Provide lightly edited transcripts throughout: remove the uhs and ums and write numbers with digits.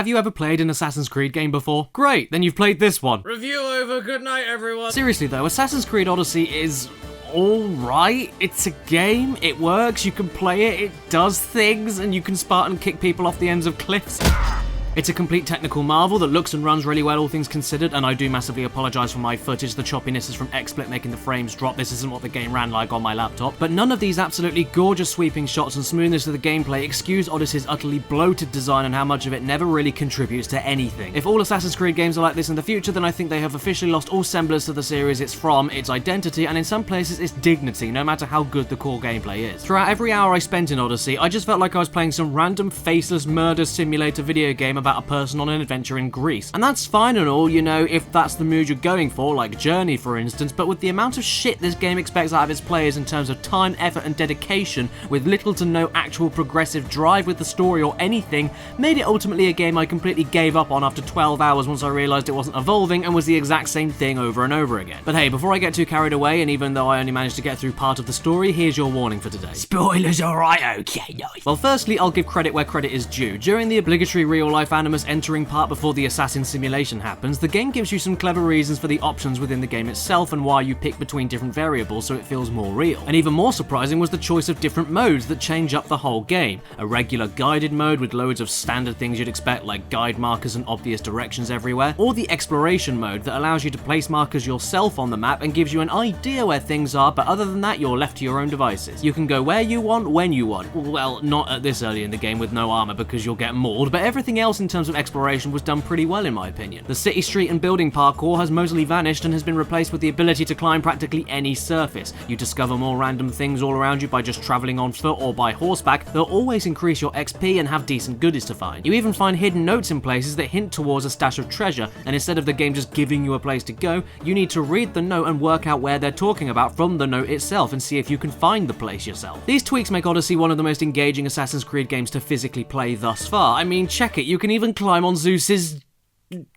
Have you ever played an Assassin's Creed game before? Great, then you've played this one. Review over, good night everyone. Seriously though, Assassin's Creed Odyssey is alright. It's a game, it works, you can play it, it does things, and you can Spartan kick people off the ends of cliffs. It's a complete technical marvel that looks and runs really well, all things considered, and I do massively apologise for my footage. The choppiness is from XSplit making the frames drop. This isn't what the game ran like on my laptop. But none of these absolutely gorgeous sweeping shots and smoothness of the gameplay excuse Odyssey's utterly bloated design and how much of it never really contributes to anything. If all Assassin's Creed games are like this in the future, then I think they have officially lost all semblance to the series it's from, its identity, and in some places its dignity, no matter how good the core gameplay is. Throughout every hour I spent in Odyssey, I just felt like I was playing some random faceless murder simulator video game about a person on an adventure in Greece. And that's fine and all, you know, if that's the mood you're going for, like Journey for instance, but with the amount of shit this game expects out of its players in terms of time, effort and dedication, with little to no actual progressive drive with the story or anything, made it ultimately a game I completely gave up on after 12 hours once I realised it wasn't evolving and was the exact same thing over and over again. But hey, before I get too carried away, and even though I only managed to get through part of the story, here's your warning for today. Spoilers, alright, okay, nice. Well, firstly, I'll give credit where credit is due. During the obligatory real-life Animus entering part before the assassin simulation happens, the game gives you some clever reasons for the options within the game itself and why you pick between different variables so it feels more real. And even more surprising was the choice of different modes that change up the whole game. A regular guided mode with loads of standard things you'd expect like guide markers and obvious directions everywhere, or the exploration mode that allows you to place markers yourself on the map and gives you an idea where things are, but other than that you're left to your own devices. You can go where you want, when you want. Well, not at this early in the game with no armor because you'll get mauled, but everything else in terms of exploration was done pretty well in my opinion. The city, street and building parkour has mostly vanished and has been replaced with the ability to climb practically any surface. You discover more random things all around you by just travelling on foot or by horseback. They'll always increase your XP and have decent goodies to find. You even find hidden notes in places that hint towards a stash of treasure, and instead of the game just giving you a place to go, you need to read the note and work out where they're talking about from the note itself and see if you can find the place yourself. These tweaks make Odyssey one of the most engaging Assassin's Creed games to physically play thus far. I mean, check it, you can even climb on Zeus's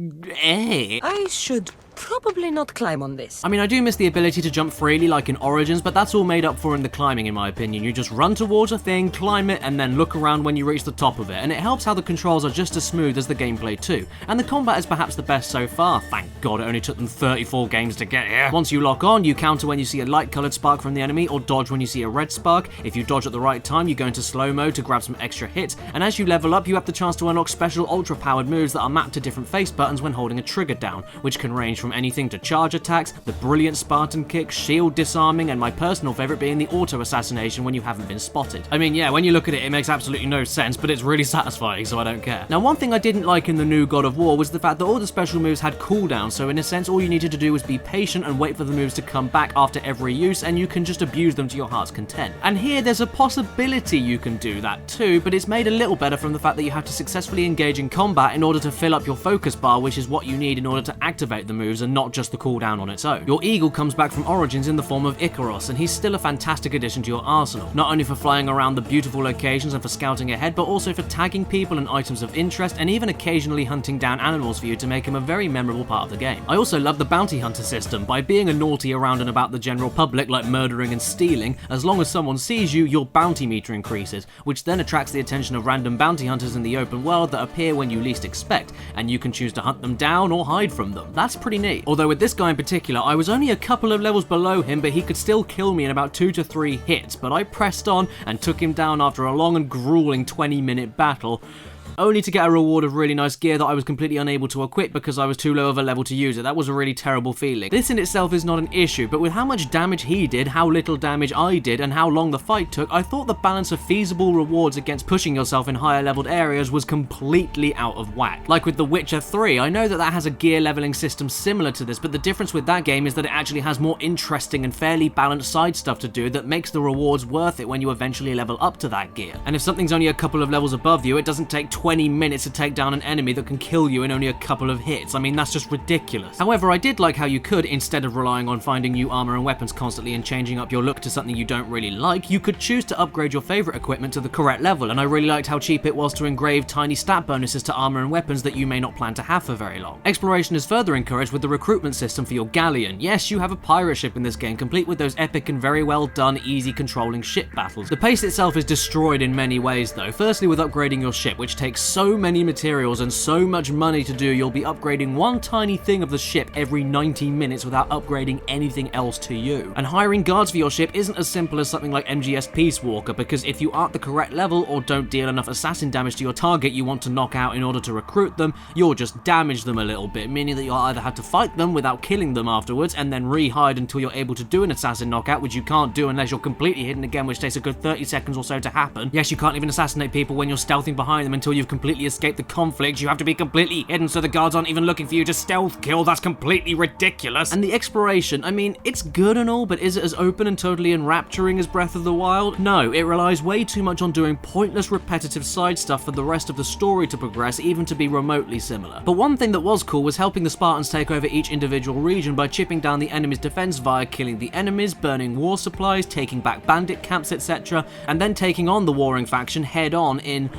I should probably not climb on this. I mean, I do miss the ability to jump freely like in Origins, but that's all made up for in the climbing in my opinion. You just run towards a thing, climb it, and then look around when you reach the top of it, and it helps how the controls are just as smooth as the gameplay too. And the combat is perhaps the best so far. Thank God it only took them 34 games to get here. Once you lock on, you counter when you see a light coloured spark from the enemy, or dodge when you see a red spark. If you dodge at the right time, you go into slow mode to grab some extra hits, and as you level up, you have the chance to unlock special ultra powered moves that are mapped to different face buttons when holding a trigger down, which can range from anything to charge attacks, the brilliant Spartan kick, shield disarming, and my personal favourite being the auto assassination when you haven't been spotted. I mean, yeah, when you look at it, it makes absolutely no sense, but it's really satisfying, so I don't care. Now, one thing I didn't like in the new God of War was the fact that all the special moves had cooldowns, so in a sense all you needed to do was be patient and wait for the moves to come back after every use, and you can just abuse them to your heart's content. And here there's a possibility you can do that too, but it's made a little better from the fact that you have to successfully engage in combat in order to fill up your focus bar, which is what you need in order to activate the moves and not just the cooldown on its own. Your eagle comes back from Origins in the form of Icarus, and he's still a fantastic addition to your arsenal, not only for flying around the beautiful locations and for scouting ahead, but also for tagging people and items of interest, and even occasionally hunting down animals for you to make him a very memorable part of the game. I also love the bounty hunter system. By being a naughty around and about the general public, like murdering and stealing, as long as someone sees you, your bounty meter increases, which then attracts the attention of random bounty hunters in the open world that appear when you least expect, and you can choose to hunt them down or hide from them. That's pretty neat. Although with this guy in particular, I was only a couple of levels below him, but he could still kill me in about 2 to 3 hits, but I pressed on and took him down after a long and grueling 20-minute battle, only to get a reward of really nice gear that I was completely unable to equip because I was too low of a level to use it. That was a really terrible feeling. This in itself is not an issue, but with how much damage he did, how little damage I did, and how long the fight took, I thought the balance of feasible rewards against pushing yourself in higher leveled areas was completely out of whack. Like with The Witcher 3, I know that has a gear leveling system similar to this, but the difference with that game is that it actually has more interesting and fairly balanced side stuff to do that makes the rewards worth it when you eventually level up to that gear. And if something's only a couple of levels above you, it doesn't take 20 minutes to take down an enemy that can kill you in only a couple of hits. I mean, that's just ridiculous. However, I did like how you could, instead of relying on finding new armor and weapons constantly and changing up your look to something you don't really like, you could choose to upgrade your favorite equipment to the correct level, and I really liked how cheap it was to engrave tiny stat bonuses to armor and weapons that you may not plan to have for very long. Exploration is further encouraged with the recruitment system for your galleon. Yes, you have a pirate ship in this game, complete with those epic and very well done, easy controlling ship battles. The pace itself is destroyed in many ways though. Firstly with upgrading your ship, which takes takes so many materials and so much money to do, you'll be upgrading one tiny thing of the ship every 90 minutes without upgrading anything else to you. And hiring guards for your ship isn't as simple as something like MGS Peace Walker, because if you aren't the correct level or don't deal enough assassin damage to your target you want to knock out in order to recruit them, you'll just damage them a little bit, meaning that you'll either have to fight them without killing them afterwards and then re-hide until you're able to do an assassin knockout, which you can't do unless you're completely hidden again, which takes a good 30 seconds or so to happen. Yes, you can't even assassinate people when you're stealthing behind them until you've completely escaped the conflict. You have to be completely hidden so the guards aren't even looking for you to stealth kill. That's completely ridiculous. And the exploration, I mean, it's good and all, but is it as open and totally enrapturing as Breath of the Wild? No, it relies way too much on doing pointless repetitive side stuff for the rest of the story to progress, even to be remotely similar. But one thing that was cool was helping the Spartans take over each individual region by chipping down the enemy's defense via killing the enemies, burning war supplies, taking back bandit camps, etc., and then taking on the warring faction head on in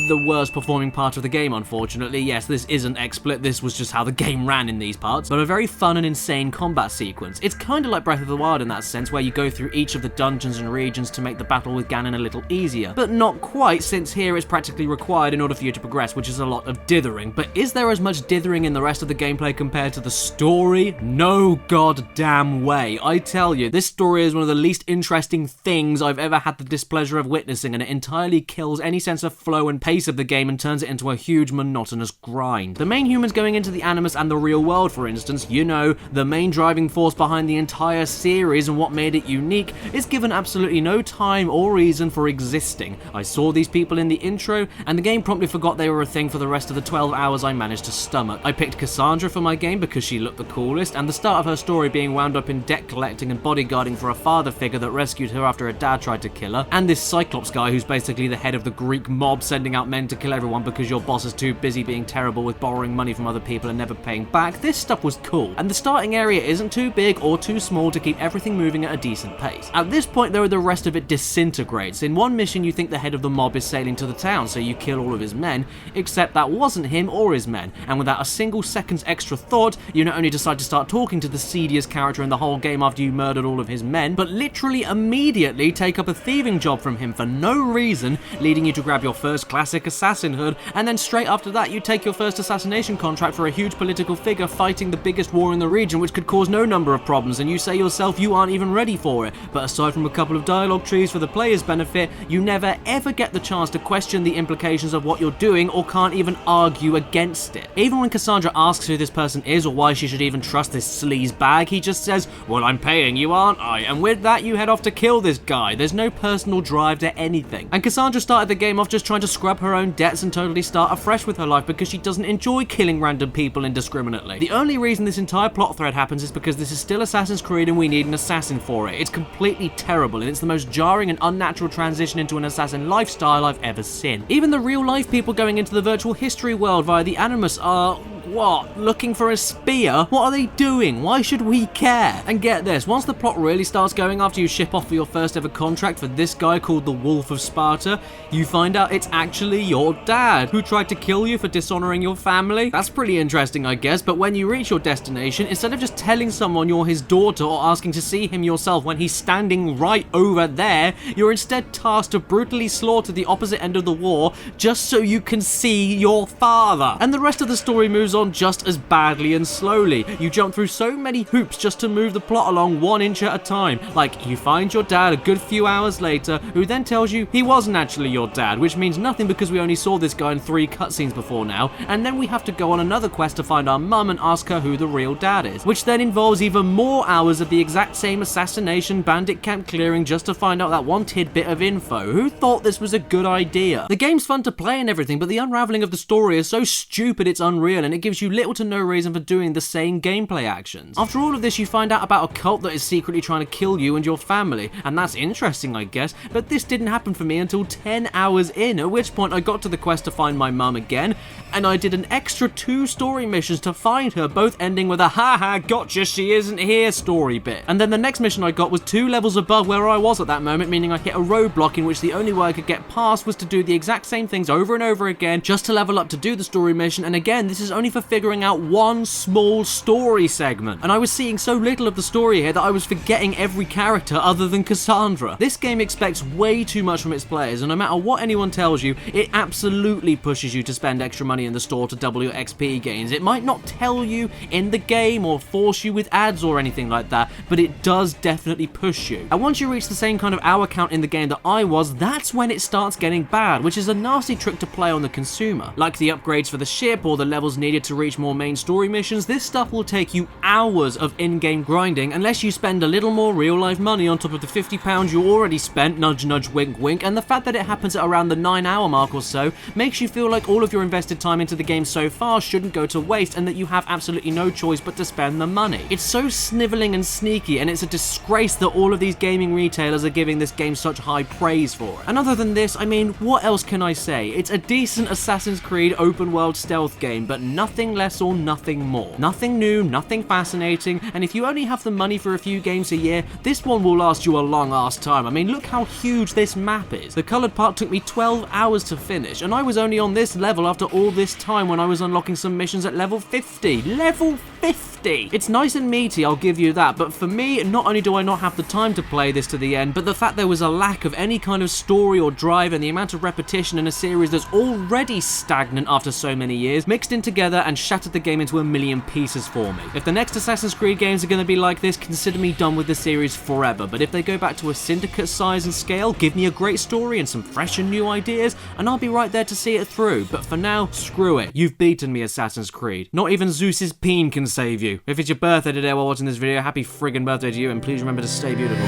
the worst performing part of the game, unfortunately. Yes, this isn't XSplit, this was just how the game ran in these parts, but a very fun and insane combat sequence. It's kind of like Breath of the Wild in that sense, where you go through each of the dungeons and regions to make the battle with Ganon a little easier, but not quite, since here it's practically required in order for you to progress, which is a lot of dithering. But is there as much dithering in the rest of the gameplay compared to the story? No goddamn way. I tell you, this story is one of the least interesting things I've ever had the displeasure of witnessing, and it entirely kills any sense of flow and pace of the game and turns it into a huge monotonous grind. The main humans going into the Animus and the real world, for instance, you know, the main driving force behind the entire series and what made it unique, is given absolutely no time or reason for existing. I saw these people in the intro, and the game promptly forgot they were a thing for the rest of the 12 hours I managed to stomach. I picked Cassandra for my game because she looked the coolest, and the start of her story being wound up in debt collecting and bodyguarding for a father figure that rescued her after her dad tried to kill her, and this Cyclops guy who's basically the head of the Greek mob sending out men to kill everyone because your boss is too busy being terrible with borrowing money from other people and never paying back. This stuff was cool, and the starting area isn't too big or too small to keep everything moving at a decent pace. At this point though, the rest of it disintegrates. In one mission you think the head of the mob is sailing to the town, so you kill all of his men, except that wasn't him or his men, and without a single second's extra thought, you not only decide to start talking to the seediest character in the whole game after you murdered all of his men, but literally immediately take up a thieving job from him for no reason, leading you to grab your first classic assassin hood, and then straight after that you take your first assassination contract for a huge political figure fighting the biggest war in the region, which could cause no number of problems, and you say yourself you aren't even ready for it. But aside from a couple of dialogue trees for the player's benefit, you never ever get the chance to question the implications of what you're doing or can't even argue against it. Even when Cassandra asks who this person is or why she should even trust this sleaze bag, he just says, "Well, I'm paying you, aren't I?" And with that you head off to kill this guy. There's no personal drive to anything. And Cassandra started the game off just trying to scrub her own debts and totally start afresh with her life because she doesn't enjoy killing random people indiscriminately. The only reason this entire plot thread happens is because this is still Assassin's Creed and we need an assassin for it. It's completely terrible, and it's the most jarring and unnatural transition into an assassin lifestyle I've ever seen. Even the real life people going into the virtual history world via the Animus are... what? Looking for a spear? What are they doing? Why should we care? And get this, once the plot really starts going after you ship off for your first ever contract for this guy called the Wolf of Sparta, you find out it's actually your dad who tried to kill you for dishonoring your family. That's pretty interesting, I guess, but when you reach your destination, instead of just telling someone you're his daughter or asking to see him yourself when he's standing right over there, you're instead tasked to brutally slaughter the opposite end of the war just so you can see your father. And the rest of the story moves on just as badly and slowly. You jump through so many hoops just to move the plot along 1 inch at a time. Like, you find your dad a good few hours later, who then tells you he wasn't actually your dad, which means nothing because we only saw this guy in 3 cutscenes before now, and then we have to go on another quest to find our mum and ask her who the real dad is, which then involves even more hours of the exact same assassination bandit camp clearing just to find out that one tidbit of info. Who thought this was a good idea? The game's fun to play and everything, but the unraveling of the story is so stupid it's unreal, and it gives you little to no reason for doing the same gameplay actions. After all of this, you find out about a cult that is secretly trying to kill you and your family, and that's interesting, I guess, but this didn't happen for me until 10 hours in, at which point I got to the quest to find my mum again, and I did an extra 2 story missions to find her, both ending with a haha gotcha she isn't here story bit. And then the next mission I got was 2 levels above where I was at that moment, meaning I hit a roadblock in which the only way I could get past was to do the exact same things over and over again just to level up to do the story mission, and again, this is only for figuring out one small story segment. And I was seeing so little of the story here that I was forgetting every character other than Cassandra. This game expects way too much from its players, and no matter what anyone tells you, it absolutely pushes you to spend extra money in the store to double your XP gains. It might not tell you in the game or force you with ads or anything like that, but it does definitely push you. And once you reach the same kind of hour count in the game that I was, that's when it starts getting bad, which is a nasty trick to play on the consumer. Like the upgrades for the ship or the levels needed to reach more main story missions, this stuff will take you hours of in-game grinding unless you spend a little more real-life money on top of the £50 you already spent, nudge nudge wink wink, and the fact that it happens at around the 9-hour mark or so makes you feel like all of your invested time into the game so far shouldn't go to waste and that you have absolutely no choice but to spend the money. It's so snivelling and sneaky, and it's a disgrace that all of these gaming retailers are giving this game such high praise for it. And other than this, I mean, what else can I say? It's a decent Assassin's Creed open world stealth game, but nothing less or nothing more. Nothing new, nothing fascinating, and if you only have the money for a few games a year, this one will last you a long ass time. I mean, look how huge this map is. The coloured part took me 12 hours to finish, and I was only on this level after all this time when I was unlocking some missions at level 50. Level 50! It's nice and meaty, I'll give you that, but for me, not only do I not have the time to play this to the end, but the fact there was a lack of any kind of story or drive and the amount of repetition in a series that's already stagnant after so many years, mixed in together and shattered the game into a million pieces for me. If the next Assassin's Creed games are going to be like this, consider me done with the series forever, but if they go back to a Syndicate size and scale, give me a great story and some fresh and new ideas, and I'll be right there to see it through. But for now, screw it. You've beaten me, Assassin's Creed. Not even Zeus's peen can save you. If it's your birthday today while watching this video, happy friggin' birthday to you, and please remember to stay beautiful.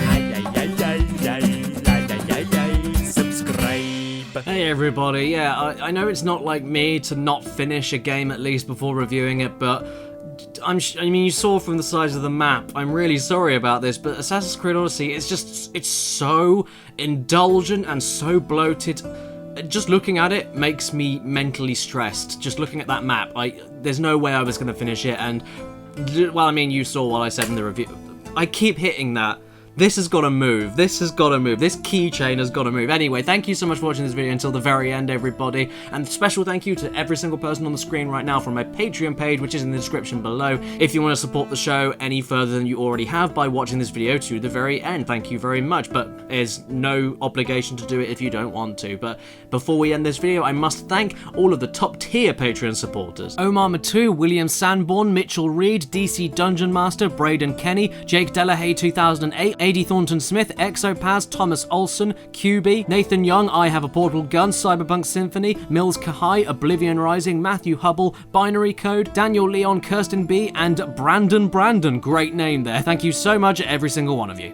Subscribe. Hey everybody, yeah, I know it's not like me to not finish a game at least before reviewing it, but I mean, you saw from the size of the map, I'm really sorry about this, but Assassin's Creed Odyssey, it's so indulgent and so bloated. Just looking at it makes me mentally stressed. Just looking at that map, there's no way I was going to finish it, and, well, I mean, you saw what I said in the review. I keep hitting that. This has got to move. This has got to move. This keychain has got to move. Anyway, thank you so much for watching this video until the very end, everybody. And special thank you to every single person on the screen right now from my Patreon page, which is in the description below. If you want to support the show any further than you already have by watching this video to the very end, thank you very much. But there's no obligation to do it if you don't want to. But before we end this video, I must thank all of the top tier Patreon supporters. Omar Matu, William Sanborn, Mitchell Reed, DC Dungeon Master, Braden Kenny, Jake Delahaye 2008, AD Thornton Smith, Exopaz, Thomas Olson, QB, Nathan Young, I Have a Portal Gun, Cyberpunk Symphony, Mills Kahai, Oblivion Rising, Matthew Hubble, Binary Code, Daniel Leon, Kirsten B, and Brandon. Great name there. Thank you so much, every single one of you.